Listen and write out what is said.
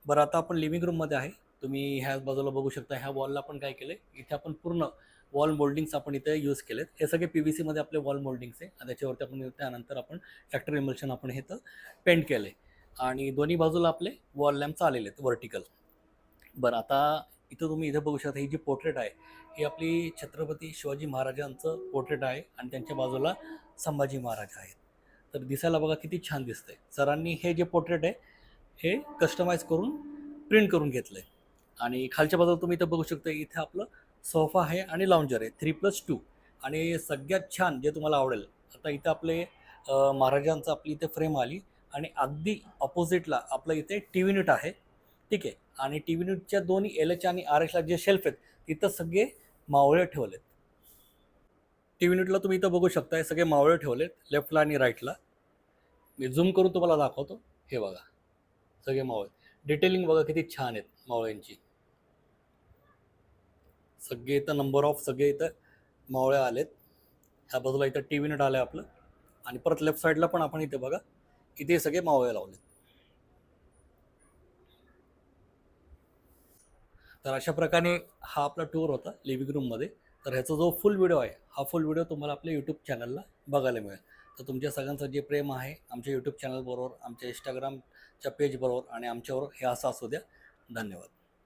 बरं, आता आपण लिव्हिंग रूममध्ये आहे. तुम्ही ह्या बाजूला बघू शकता. ह्या वॉलला आपण काय केलंय, इथे आपण पूर्ण वॉल मोल्डिंग्स आपण इथे यूज केलेत. हे सगळे पीव्हीसीमध्ये आपले वॉल मोल्डिंग्स आहे आणि त्याच्यावरती आपण त्यानंतर आपण फॅक्टरी इमल्शन आपण हे तर पेंट केलंय आणि दोन्ही बाजूला आपले वॉल लॅम्प्स आलेले आहेत व्हर्टिकल. बरं, आता इथं तुम्ही इथं बघू शकता ही जी पोर्ट्रेट आहे, ही आपली छत्रपती शिवाजी महाराजांचं पोर्ट्रेट आहे आणि त्यांच्या बाजूला संभाजी महाराज आहेत. तर दिसायला बघा किती छान दिसतंय. सरांनी हे जे पोर्ट्रेट आहे, हे कस्टमाइज करून प्रिंट करून घेतलंय. आणि खालच्या बाजूला तुम्ही इथं बघू शकता, इथे आपलं सोफा आहे आणि लाउंजर आहे 3+2. आणि सगळ्यात छान जे तुम्हाला आवडेल, आता इथं आपले महाराजांचं आपली इथे फ्रेम आली आणि अगदी ऑपोजिटला आपलं इथे टी व्ही युनिट आहे. ठीक आहे. आणि टी व्ही युनिटच्या दोन्ही एल एच आणि आर एचला जे शेल्फ आहेत, तिथं सगळे मावळे ठेवलेत. टी व्ही युनिटला तुम्ही इथं बघू शकता, हे सगळे मावळे ठेवलेत लेफ्टला आणि राईटला. मी झूम करून तुम्हाला दाखवतो. हे बघा, सगळे मावळे. डिटेलिंग बघा किती छान आहेत मावळ्यांची. सगळे इथं नंबर ऑफ सगळे इथं मावळे आलेत. ह्या बाजूला इथं टी व्ही युनिट आलं आपलं आणि परत लेफ्ट साईडला पण आपण इथे बघा, इथे सगळे मावळे लावलेत. तर अशा प्रकारे हा आपला टूर होता लिव्हिंग रूममध्ये. तर ह्याचा जो फुल व्हिडिओ आहे, हा फुल व्हिडिओ तुम्हाला आपल्या यूट्यूब चॅनलला बघायला मिळेल. तर तुमच्या सगळ्यांचं जे प्रेम आहे आमच्या यूट्यूब चॅनलबरोबर, आमच्या इंस्टाग्रामच्या पेजबरोबर आणि आमच्याबरोबर, हे असं असू द्या. धन्यवाद.